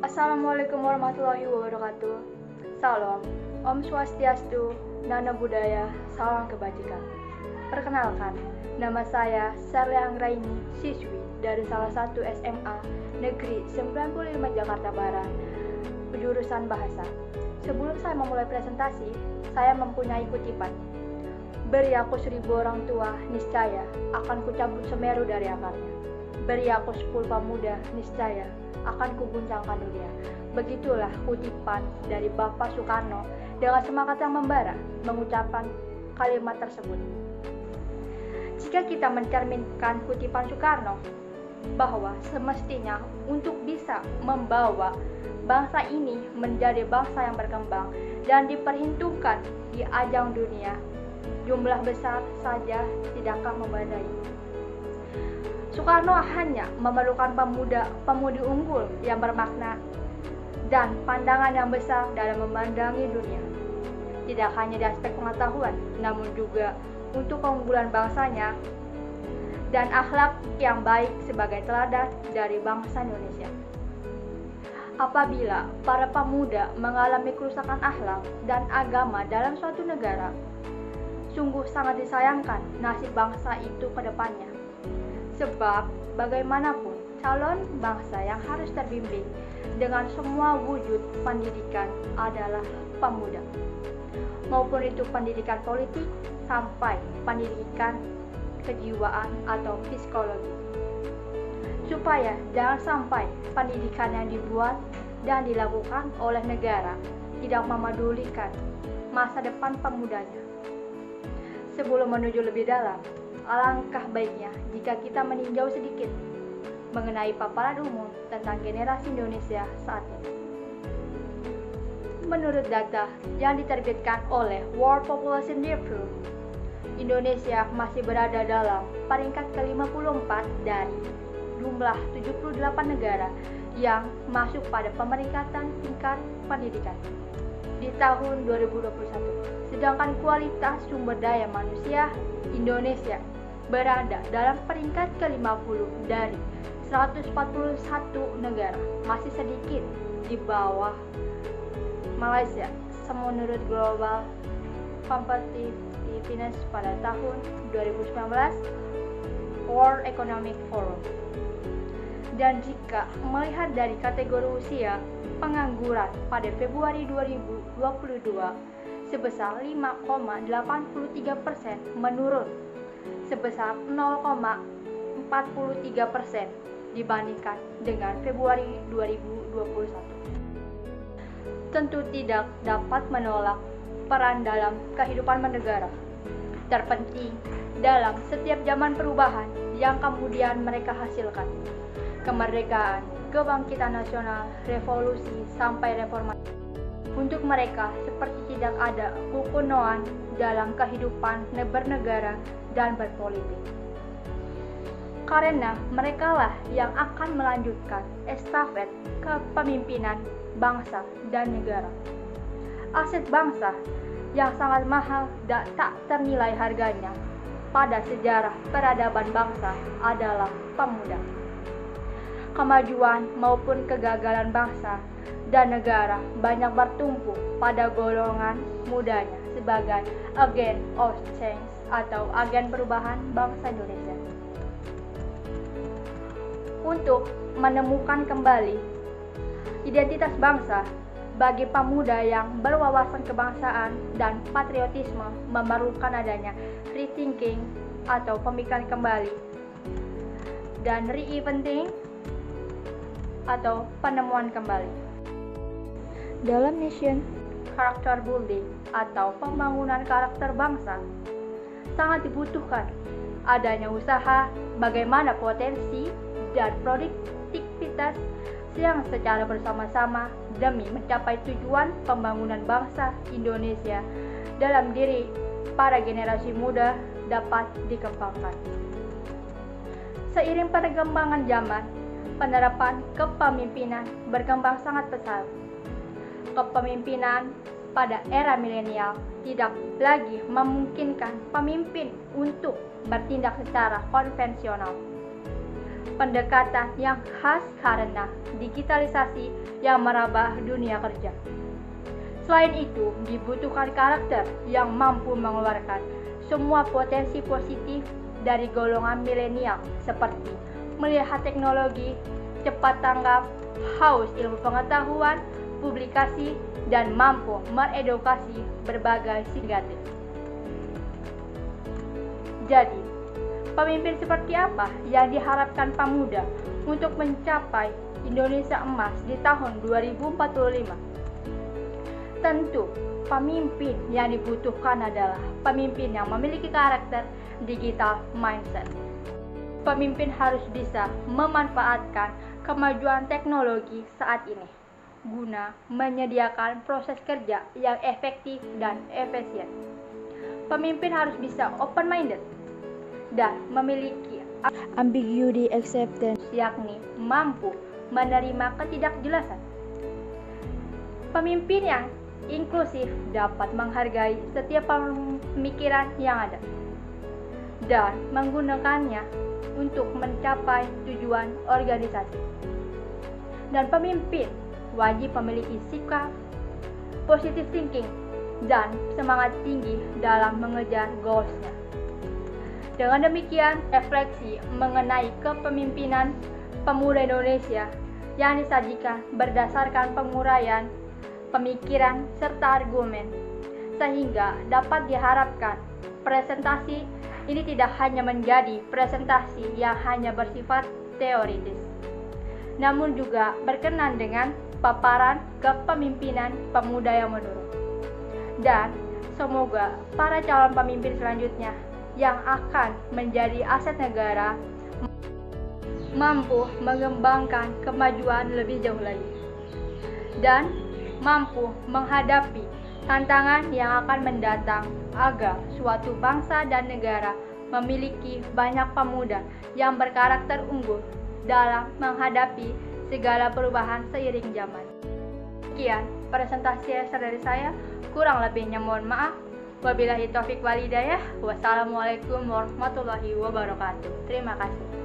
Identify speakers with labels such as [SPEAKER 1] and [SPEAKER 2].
[SPEAKER 1] Assalamualaikum warahmatullahi wabarakatuh. Salam, Om Swastiastu, Nana Buddhaya, Salam Kebajikan. Perkenalkan, nama saya Sarlia Anggraini, siswi dari salah satu SMA Negeri 95 Jakarta Barat, jurusan Bahasa. Sebelum saya memulai presentasi, saya mempunyai kutipan. Beri aku 1000 orang tua, niscaya akan kucabut Semeru dari akarnya. Beri aku 10 pemuda, niscaya akan kuguncangkan dunia. Begitulah kutipan dari Bapak Soekarno dengan semangat yang membara mengucapkan kalimat tersebut. Jika kita mencerminkan kutipan Soekarno bahwa semestinya untuk bisa membawa bangsa ini menjadi bangsa yang berkembang dan diperhitungkan di ajang dunia, jumlah besar saja tidakkah memadai. Soekarno hanya memerlukan pemudi unggul yang bermakna dan pandangan yang besar dalam memandangi dunia. Tidak hanya di aspek pengetahuan, namun juga untuk keunggulan bangsanya dan akhlak yang baik sebagai teladan dari bangsa Indonesia. Apabila para pemuda mengalami kerusakan akhlak dan agama dalam suatu negara, sungguh sangat disayangkan nasib bangsa itu ke depannya. Sebab bagaimanapun calon bangsa yang harus terbimbing dengan semua wujud pendidikan adalah pemuda. Maupun itu pendidikan politik sampai pendidikan kejiwaan atau psikologi. Supaya jangan sampai pendidikan yang dibuat dan dilakukan oleh negara tidak memedulikan masa depan pemudanya. Sebelum menuju lebih dalam, alangkah baiknya jika kita meninjau sedikit mengenai paparan umum tentang generasi Indonesia saat ini. Menurut data yang diterbitkan oleh World Population Review, Indonesia masih berada dalam peringkat ke-54 dari jumlah 78 negara yang masuk pada pemeringkatan tingkat pendidikan di tahun 2021. Sedangkan kualitas sumber daya manusia Indonesia berada dalam peringkat ke-50 dari 141 negara, masih sedikit di bawah Malaysia menurut Global Competitiveness pada tahun 2019 World Economic Forum. Dan jika melihat dari kategori usia, pengangguran pada Februari 2022 sebesar 5,83% menurun sebesar 0,43% dibandingkan dengan Februari 2021. Tentu tidak dapat menolak peran dalam kehidupan bernegara terpenting dalam setiap zaman perubahan yang kemudian mereka hasilkan. Kemerdekaan, kebangkitan nasional, revolusi, sampai reformasi. Untuk mereka seperti tidak ada kekunoan dalam kehidupan bernegara dan berpolitik. Karena merekalah yang akan melanjutkan estafet kepemimpinan bangsa dan negara. Aset bangsa yang sangat mahal dan tak ternilai harganya pada sejarah peradaban bangsa adalah pemuda. Kemajuan maupun kegagalan bangsa dan negara banyak bertumpu pada golongan mudanya sebagai agent of change atau agen perubahan bangsa Indonesia. Untuk menemukan kembali identitas bangsa, bagi pemuda yang berwawasan kebangsaan dan patriotisme memerlukan adanya rethinking atau pemikiran kembali dan reinventing atau penemuan kembali. Dalam nation character building atau pembangunan karakter bangsa, sangat dibutuhkan adanya usaha bagaimana potensi dan produktivitas yang secara bersama-sama demi mencapai tujuan pembangunan bangsa Indonesia dalam diri para generasi muda dapat dikembangkan. Seiring perkembangan zaman, penerapan kepemimpinan berkembang sangat pesat. Kepemimpinan pada era milenial tidak lagi memungkinkan pemimpin untuk bertindak secara konvensional. pendekatan yang khas karena digitalisasi yang merambah dunia kerja. Selain itu, dibutuhkan karakter yang mampu mengeluarkan semua potensi positif dari golongan milenial seperti melihat teknologi, cepat tanggap, haus ilmu pengetahuan, publikasi, dan mampu meredukasi berbagai negatif. Jadi, pemimpin seperti apa yang diharapkan pemuda untuk mencapai Indonesia emas di tahun 2045? Tentu, pemimpin yang dibutuhkan adalah pemimpin yang memiliki karakter digital mindset. Pemimpin harus bisa memanfaatkan kemajuan teknologi saat ini guna menyediakan proses kerja yang efektif dan efisien. Pemimpin harus bisa open-minded dan memiliki ambiguity acceptance, yakni mampu menerima ketidakjelasan. Pemimpin yang inklusif dapat menghargai setiap pemikiran yang ada dan menggunakannya untuk mencapai tujuan organisasi. Dan pemimpin wajib memiliki sikap positive thinking dan semangat tinggi dalam mengejar goals-nya. Dengan demikian, refleksi mengenai kepemimpinan pemuda Indonesia yang disajikan berdasarkan penguraian pemikiran serta argumen, sehingga dapat diharapkan presentasi ini tidak hanya menjadi presentasi yang hanya bersifat teoritis, namun juga berkenan dengan paparan kepemimpinan pemuda yang menurun. Dan semoga para calon pemimpin selanjutnya yang akan menjadi aset negara mampu mengembangkan kemajuan lebih jauh lagi dan mampu menghadapi tantangan yang akan mendatang agar suatu bangsa dan negara memiliki banyak pemuda yang berkarakter unggul dalam menghadapi segala perubahan seiring zaman. Sekian presentasi dari saya, kurang lebihnya mohon maaf. Wabillahi taufik wal hidayah. Wassalamualaikum warahmatullahi wabarakatuh. Terima kasih.